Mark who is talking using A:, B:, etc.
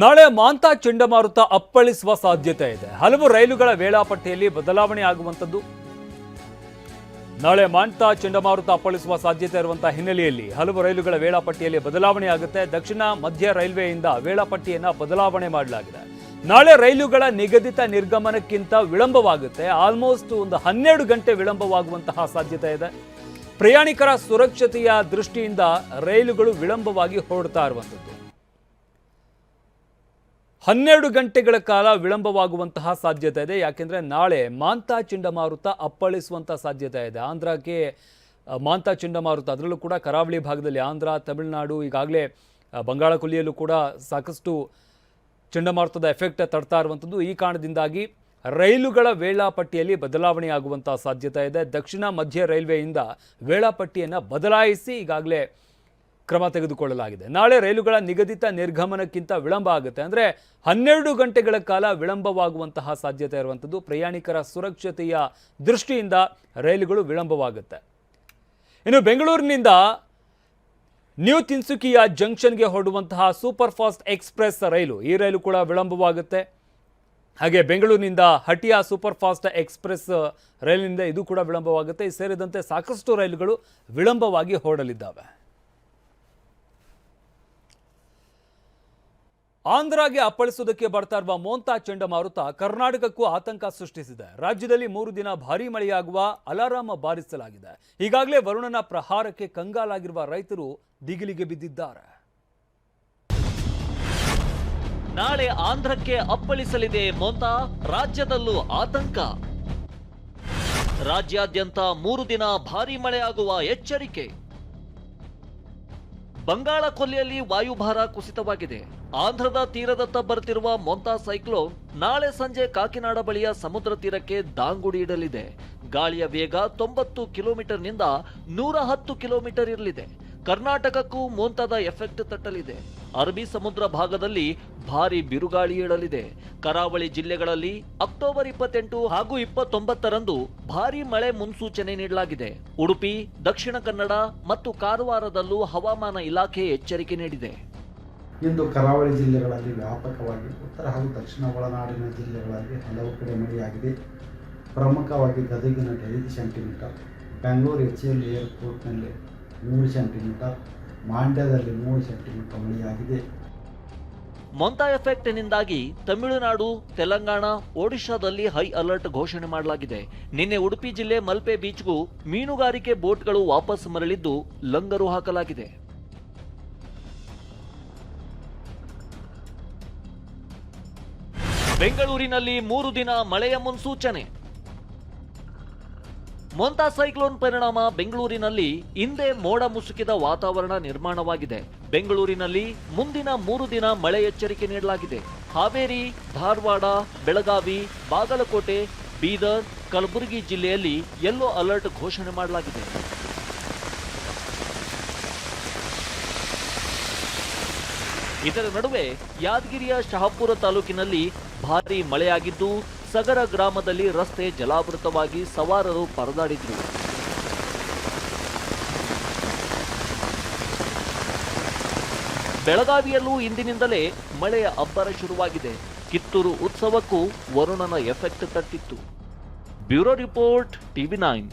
A: ನಾಳೆ ಮಾಂತಾ ಚಂಡಮಾರುತ ಅಪ್ಪಳಿಸುವ ಸಾಧ್ಯತೆ ಇದೆ. ಹಲವು ರೈಲುಗಳ ವೇಳಾಪಟ್ಟಿಯಲ್ಲಿ ಬದಲಾವಣೆ ಆಗುವಂತದ್ದು. ನಾಳೆ ಮಾಂತಾ ಚಂಡಮಾರುತ ಅಪ್ಪಳಿಸುವ ಸಾಧ್ಯತೆ ಇರುವಂತಹ ಹಿನ್ನೆಲೆಯಲ್ಲಿ ಹಲವು ರೈಲುಗಳ ವೇಳಾಪಟ್ಟಿಯಲ್ಲಿ ಬದಲಾವಣೆ ಆಗುತ್ತೆ. ದಕ್ಷಿಣ ಮಧ್ಯ ರೈಲ್ವೆಯಿಂದ ವೇಳಾಪಟ್ಟಿಯನ್ನು ಬದಲಾವಣೆ ಮಾಡಲಾಗಿದೆ. ನಾಳೆ ರೈಲುಗಳ ನಿಗದಿತ ನಿರ್ಗಮನಕ್ಕಿಂತ ವಿಳಂಬವಾಗುತ್ತೆ. ಆಲ್ಮೋಸ್ಟ್ ಒಂದು 12 ಗಂಟೆ ವಿಳಂಬವಾಗುವಂತಹ ಸಾಧ್ಯತೆ ಇದೆ. ಪ್ರಯಾಣಿಕರ ಸುರಕ್ಷತೆಯ ದೃಷ್ಟಿಯಿಂದ ರೈಲುಗಳು ವಿಳಂಬವಾಗಿ ಹೊರಡ್ತಾ ಇರುವಂಥದ್ದು. 12 ಗಂಟೆಗಳ ಕಾಲ ವಿಳಂಬವಾಗುವಂತಹ ಸಾಧ್ಯತೆ ಇದೆ. ಯಾಕೆಂದರೆ ನಾಳೆ ಮಾಂತಾ ಚಂಡಮಾರುತ ಅಪ್ಪಳಿಸುವಂಥ ಸಾಧ್ಯತೆ ಇದೆ. ಆಂಧ್ರಕ್ಕೆ ಮಾಂತಾ ಚಂಡಮಾರುತ, ಅದರಲ್ಲೂ ಕೂಡ ಕರಾವಳಿ ಭಾಗದಲ್ಲಿ ಆಂಧ್ರ, ತಮಿಳುನಾಡು, ಈಗಾಗಲೇ ಬಂಗಾಳ ಕೊಲ್ಲಿಯಲ್ಲೂ ಕೂಡ ಸಾಕಷ್ಟು ಚಂಡಮಾರುತದ ಎಫೆಕ್ಟ್ ತಡ್ತಾ ಇರುವಂಥದ್ದು. ಈ ಕಾರಣದಿಂದಾಗಿ ರೈಲುಗಳ ವೇಳಾಪಟ್ಟಿಯಲ್ಲಿ ಬದಲಾವಣೆ ಆಗುವಂಥ ಸಾಧ್ಯತೆ ಇದೆ. ದಕ್ಷಿಣ ಮಧ್ಯ ರೈಲ್ವೆಯಿಂದ ವೇಳಾಪಟ್ಟಿಯನ್ನು ಬದಲಾಯಿಸಿ ಈಗಾಗಲೇ ಕ್ರಮ ತೆಗೆದುಕೊಳ್ಳಲಾಗಿದೆ. ನಾಳೆ ರೈಲುಗಳ ನಿಗದಿತ ನಿರ್ಗಮನಕ್ಕಿಂತ ವಿಳಂಬ ಆಗುತ್ತೆ. ಅಂದರೆ 12 ಗಂಟೆಗಳ ಕಾಲ ವಿಳಂಬವಾಗುವಂತಹ ಸಾಧ್ಯತೆ ಇರುವಂಥದ್ದು. ಪ್ರಯಾಣಿಕರ ಸುರಕ್ಷತೆಯ ದೃಷ್ಟಿಯಿಂದ ರೈಲುಗಳು ವಿಳಂಬವಾಗುತ್ತೆ. ಇನ್ನು ಬೆಂಗಳೂರಿನಿಂದ ನ್ಯೂ ತಿನ್ಸುಕಿಯಾ ಜಂಕ್ಷನ್ಗೆ ಹೊರಡುವಂತಹ ಸೂಪರ್ ಫಾಸ್ಟ್ ಎಕ್ಸ್ಪ್ರೆಸ್ ರೈಲು, ಈ ರೈಲು ಕೂಡ ವಿಳಂಬವಾಗುತ್ತೆ. ಹಾಗೆ ಬೆಂಗಳೂರಿನಿಂದ ಹಟಿಯಾ ಸೂಪರ್ ಫಾಸ್ಟ್ ಎಕ್ಸ್ಪ್ರೆಸ್ ರೈಲಿನಿಂದ ಇದು ಕೂಡ ವಿಳಂಬವಾಗುತ್ತೆ. ಇದು ಸೇರಿದಂತೆ ಸಾಕಷ್ಟು ರೈಲುಗಳು ವಿಳಂಬವಾಗಿ ಹೊರಡಲಿದ್ದಾವೆ. ಆಂಧ್ರಗೆ ಅಪ್ಪಳಿಸುವುದಕ್ಕೆ ಬರ್ತಾ ಇರುವ ಮೋಂತಾ ಚಂಡಮಾರುತ ಕರ್ನಾಟಕಕ್ಕೂ ಆತಂಕ ಸೃಷ್ಟಿಸಿದೆ. ರಾಜ್ಯದಲ್ಲಿ 3 ದಿನ ಭಾರೀ ಮಳೆಯಾಗುವ ಅಲಾರಾಮ್ ಬಾರಿಸಲಾಗಿದೆ. ಈಗಾಗಲೇ ವರುಣನ ಪ್ರಹಾರಕ್ಕೆ ಕಂಗಾಲಾಗಿರುವ ರೈತರು ದಿಗಿಲಿಗೆ ಬಿದ್ದಿದ್ದಾರೆ.
B: ನಾಳೆ ಆಂಧ್ರಕ್ಕೆ ಅಪ್ಪಳಿಸಲಿದೆ ಮೋಂತಾ, ರಾಜ್ಯದಲ್ಲೂ ಆತಂಕ. ರಾಜ್ಯಾದ್ಯಂತ 3 ದಿನ ಭಾರೀ ಮಳೆಯಾಗುವ ಎಚ್ಚರಿಕೆ. ಬಂಗಾಳ ಕೊಲ್ಲಿಯಲ್ಲಿ ವಾಯುಭಾರ ಕುಸಿತವಾಗಿದೆ. ಆಂಧ್ರದ ತೀರದತ್ತ ಬರುತ್ತಿರುವ ಮೋಂತಾ ಸೈಕ್ಲೋನ್ ನಾಳೆ ಸಂಜೆ ಕಾಕಿನಾಡ ಬಳಿಯ ಸಮುದ್ರ ತೀರಕ್ಕೆ ದಾಂಗುಡಿ ಇಡಲಿದೆ. ಗಾಳಿಯ ವೇಗ 90 ಕಿಲೋಮೀಟರ್ನಿಂದ 110 ಕಿಲೋಮೀಟರ್ ಇರಲಿದೆ. ಕರ್ನಾಟಕಕ್ಕೂ ಮೋಂತಾದ ಎಫೆಕ್ಟ್ ತಟ್ಟಲಿದೆ. ಅರಬ್ಬಿ ಸಮುದ್ರ ಭಾಗದಲ್ಲಿ ಭಾರೀ ಬಿರುಗಾಳಿ ಏಳಲಿದೆ. ಕರಾವಳಿ ಜಿಲ್ಲೆಗಳಲ್ಲಿ ಅಕ್ಟೋಬರ್ 28 ಹಾಗೂ 29ರಂದು ಭಾರೀ ಮಳೆ ಮುನ್ಸೂಚನೆ ನೀಡಲಾಗಿದೆ. ಉಡುಪಿ, ದಕ್ಷಿಣ ಕನ್ನಡ ಮತ್ತು ಕಾರವಾರದಲ್ಲೂ ಹವಾಮಾನ ಇಲಾಖೆ ಎಚ್ಚರಿಕೆ ನೀಡಿದೆ.
C: ಇಂದು ಕರಾವಳಿ ಜಿಲ್ಲೆಗಳಲ್ಲಿ ವ್ಯಾಪಕವಾಗಿ, ಉತ್ತರ ಹಾಗೂ ದಕ್ಷಿಣ ಒಳನಾಡಿನ ಜಿಲ್ಲೆಗಳಲ್ಲಿ ಹಲವು ಕಡೆ ಮಳೆಯಾಗಿದೆ. ಪ್ರಮುಖವಾಗಿ ಗದಗಿನಲ್ಲಿ 5 ಸೆಂಟಿಮೀಟರ್, ಬೆಂಗಳೂರು HCL ಏರ್ಪೋರ್ಟ್ನಲ್ಲಿ 3 ಸೆಂಟಿಮೀಟರ್, ಮಂಡ್ಯದಲ್ಲಿ 3 ಸೆಂಟಿಮೀಟರ್ ಮಳೆಯಾಗಿದೆ.
B: ಮೋಂತಾ ಎಫೆಕ್ಟ್ನಿಂದಾಗಿ ತಮಿಳುನಾಡು, ತೆಲಂಗಾಣ, ಒಡಿಶಾದಲ್ಲಿ ಹೈ ಅಲರ್ಟ್ ಘೋಷಣೆ ಮಾಡಲಾಗಿದೆ. ನಿನ್ನೆ ಉಡುಪಿ ಜಿಲ್ಲೆ ಮಲ್ಪೆ ಬೀಚ್ಗೂ ಮೀನುಗಾರಿಕೆ ಬೋಟ್ಗಳು ವಾಪಸ್ ಮರಳಿದ್ದು ಲಂಗರು ಹಾಕಲಾಗಿದೆ. ಬೆಂಗಳೂರಿನಲ್ಲಿ 3 ದಿನ ಮಳೆಯ ಮುನ್ಸೂಚನೆ. ಮೋಂತಾ ಸೈಕ್ಲೋನ್ ಪರಿಣಾಮ ಬೆಂಗಳೂರಿನಲ್ಲಿ ಇಂದೇ ಮೋಡ ಮುಸುಕಿದ ವಾತಾವರಣ ನಿರ್ಮಾಣವಾಗಿದೆ. ಬೆಂಗಳೂರಿನಲ್ಲಿ ಮುಂದಿನ 3 ದಿನ ಮಳೆ ಎಚ್ಚರಿಕೆ ನೀಡಲಾಗಿದೆ. ಹಾವೇರಿ, ಧಾರವಾಡ, ಬೆಳಗಾವಿ, ಬಾಗಲಕೋಟೆ, ಬೀದರ್, ಕಲಬುರಗಿ ಜಿಲ್ಲೆಯಲ್ಲಿ ಯೆಲ್ಲೋ ಅಲರ್ಟ್ ಘೋಷಣೆ ಮಾಡಲಾಗಿದೆ. ಇದರ ನಡುವೆ ಯಾದಗಿರಿಯ ಶಹಾಪುರ ತಾಲೂಕಿನಲ್ಲಿ ಭಾರೀ ಮಳೆಯಾಗಿದ್ದು ಸಗರ ಗ್ರಾಮದಲ್ಲಿ ರಸ್ತೆ ಜಲಾವೃತವಾಗಿ ಸವಾರರು ಪರದಾಡಿದ್ರು. ಬೆಳಗಾವಿಯಲ್ಲೂ ಇಂದಿನಿಂದಲೇ ಮಳೆಯ ಅಬ್ಬರ ಶುರುವಾಗಿದೆ. ಕಿತ್ತೂರು ಉತ್ಸವಕ್ಕೂ ವರುಣನ ಎಫೆಕ್ಟ್ ತಟ್ಟಿತ್ತು. Bureau report, TV9.